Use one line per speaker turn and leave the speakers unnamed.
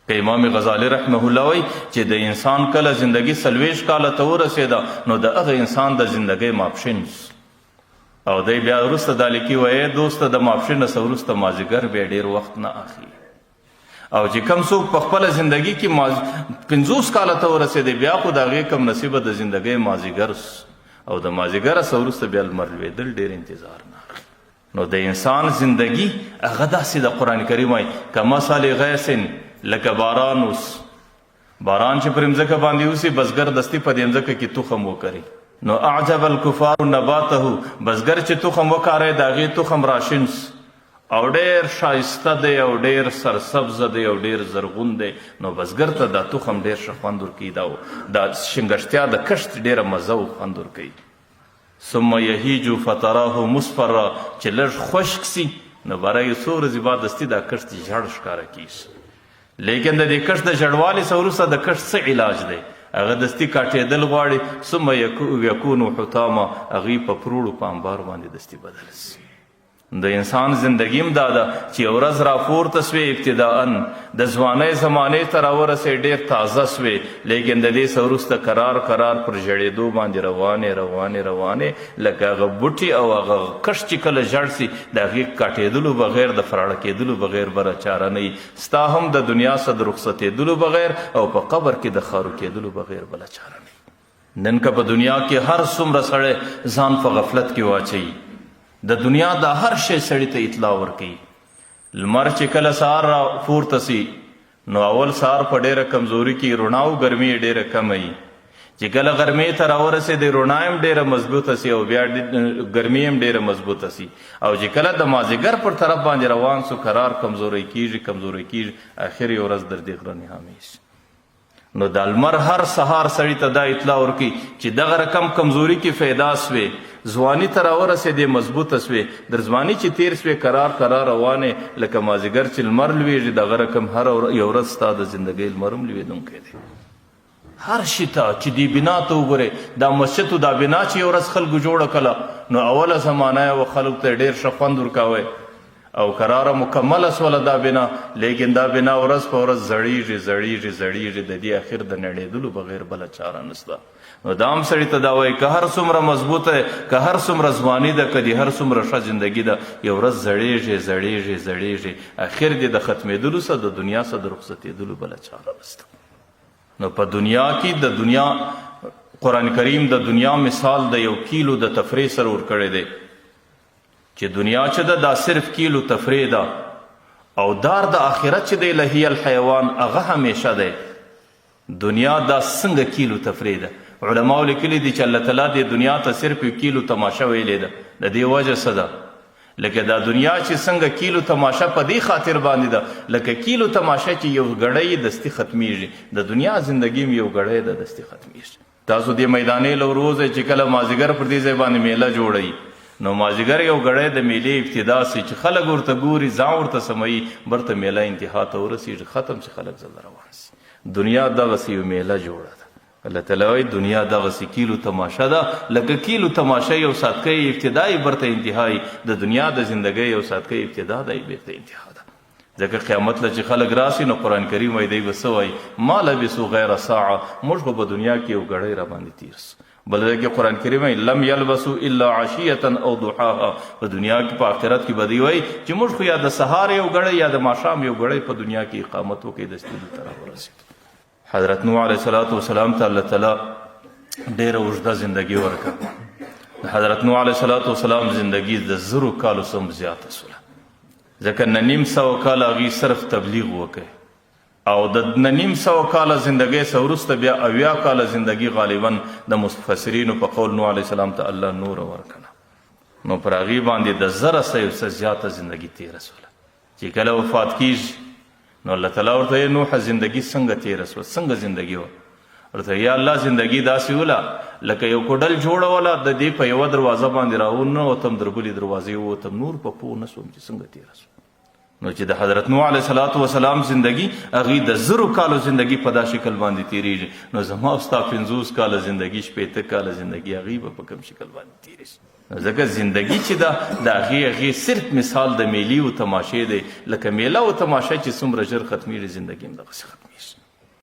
که امام غزالی رحمه الله وایي چې د انسان کله زندگی 40 کاله ته ورسېده نو د هغه انسان د زندګۍ ماپښین او دی بیا وروسته دا لیکي وایي دوسته د ماپښین نه څه وروسته مازدیګر بیا ډېر وخت نه اخلي او چې کم څوک په خپله زندګي کې 50 کاله ته ورسېدی بیا خو د هغې کم نصیبه د زندګۍ مازدیګر او د مازدیګره څه وروسته بیا لمر لوېدل ډېر انتظار نه نو د انسان زندگی هغه داسې د قرآن کریم وایي کمثل غیث لکه باران اوس باران چې پر مځکه باندې اوسي بزګر دستي په دې مځکه کې تخم وکري نو اعجب الکفار نباته بزګر چې تخم وکاری د هغې تخم راشین او ډېر ښایسته دی او ډېر سرسبزه دی او ډېر زرغون دی نو بزګر ته دا تخم ډېر ښه خوند ورکوي دا شنګشتیا د کښت ډېره مزه او خوند ورکوي ثم یهیج فتراه مصفرا چې لږ خشک سي نو برای څو ورځې بعد دستي دا کښت ژړ ښکاره کیږي لیکن د دې کښت د ژړوالي څه وروسته د کښت څه علاج دی هغه دستي کاټېدل غواړي ثم یکونو حطاما هغې په پروړو په انبار باندې دستي بدل سي د انسان زندگی هم دا ده چې یو ورځ راپورته سوې ابتداءً د ځوانۍ زمانې ته راورسې ډېر تازه سوې لیکن د دې څه وروسته کرار پر ژړېدو باندې روانې لکه هغه بوټي او هغه کښت چې کله ژړ سي د هغې کاټېدلو بغیر د فراړه کېدلو بغیر بله چاره نه وي ستا هم د دنیا څخه د رخصتېدلو بغیر او په قبر کې د خارو کېدلو بغیر بله چاره نه وي نن که په دنیا کې هر څومره سړی ځان په غفلت کې واچوي د دنیا دا هر شی سړي ته اطلاع ورکوي لمر چې کله سهار را پورته سي نو اول سهار په ډېره کمزوري کې رڼا او ګرمي یې ډېره کمه وي چې کله غرمې ته راورسېدی رڼا هم ډېره مضبوطه سي او بیا ګرمي هم ډېره مضبوطه سي او چې کله د مازدیګر پر طرف باندې روان سو قرار کمزوری کیږي اخر یې ورځ در دې غره نهامې شي نو د لمر هر سهار سړي ته دا اطلاع ورکوي چې دغه رقم کمزوري کې پیدا سوې ځواني ته راورسېدې مضبوطه سوې در ځواني چې تیر سوې قرار روانې لکه مازدیګر چې لمر لوېږي دغه رقم هر یو ورځ ستا د زندګۍ لمر هم لوېدونکی دی هر شي ته چې دې بنا ته وګورې دا مسجد دا بنا چې یو ورځ خلکو جوړه کړه نو اوله زمانه یې خلکو ته ډېر ښه خوند ورکوی او قراره مکمله سوله دا بنا لیکن دا بنا ورځ په ورځ زړیږي د دې اخر د نړېدلو بغیر بله چاره نشته نو دا هم سړي ته دا وایي که هر څومره مضبوطه که هر څومره ځواني ده که د هر څومره ښه زندګي ده یو ورځ زړیږي اخر دې د ختمېدلو څخه د دنیا څخه د رخصتېدلو بله چاره نشته نو په دنیا کې د دنیا قرآن کریم د دنیا مثال د یو کیلو د تفریح سره ورکړی دی چې دنیا چې ده دا صرف کیلو تفریح ده او دار د آخرت چې دی لهی الحیوان هغه همیشه دی دنیا دا څنګه کیلو تفریح ده علماء لیکلي دي چې الله تعالی دې دنیا ته صرف یو کیلو تماشه ویلې ده د دې وجه څه ده لکه دا دنیا چې څنګه کیلو تماشه په دې خاطر باندې ده لکه کیلو تماشه چې یو ګړی دستي ختمیږي د دنیا زندګي هم یو ګړی د دستي ختمیږي تاسو دې میدانې لوروزه چې کله مازدیګر پر دې ځای باندې میله جوړوي نو مازدیګر یو ګړی د میلې ابتدا سي چې خلک ورته ګوري ځان ورته سموي برته میله انتها ته ورسېږي ختم شي خلک زله روان سي دنیا دغسې یو میله جوړه ده الله تعالی وایي دنیا دغسې کیلو تماشه ده لکه کیلو تماشه یو ساتکۍ ابتدایي برته انتهایي د دنیا د زندګۍ یو ساتکۍ ابتدا ده بیرته انتها ده ځکه قیامت له چې خلک راسي نو قرآن کریم وایي دی به څه وایي ما لبسو غیر ساعه موږ خو په دنیا کې یو ګړی راباندې تیر سو بل ځای کې قرآن کریم وایي لم یلبسو الا عشیة او ضحاها په دنیا کې په آخرت کې به دی وایي چې موږ خو یا د سهار یو ګړی یا د ماښام یو ګړی په دنیا کې اقامت وکړي د ستېدو ته راورسېدو حضرت نوح علیه صلات وسلام ته الله تعالی ډېره اوږده زندګي ورکړه د حضرت نوح علیه صلات وسلام زندګي د 1000 کالو څخه زیاته سوله ځکه نه 900 کاله هغې صرف تبلیغ وکړي او د 900 کاله زندګۍ څخه وروسته بیا 80 کاله زندګي غالبا د مفسرینو په قول نوح علیه السلام ته الله نور ورکړه نو پر هغې باندې د 1000 څخه زیاته زندګي تېره سوله چې کله وفات کیږي نو الله تعالی ورته یې نوح زندګي څنګه تېره سوه څنګه زندګي وه ورته یا الله زندګي داسې وله لکه یو کوډل جوړوله د دې په یوه دروازه باندې راونوتم در بلې دروازې ووتم نور په پوه نه سوم چې څنګه تېره سوه نو چې د حضرت نوح علیه صلات وسلام زندگی هغې د 1000 کالو زندگی په دا شکل باندې تیریږي نو زما او ستا 50 کاله زندگی 60 کاله زندگی هغې به په کوم شکل باندې تیری شي ځکه زندگی چې ده د هغې صرف مثال د میلې او تماشې دی. لکه میله او تماشه چې څومره ژر ختمیږي زندگی هم دغسې ختمیږي.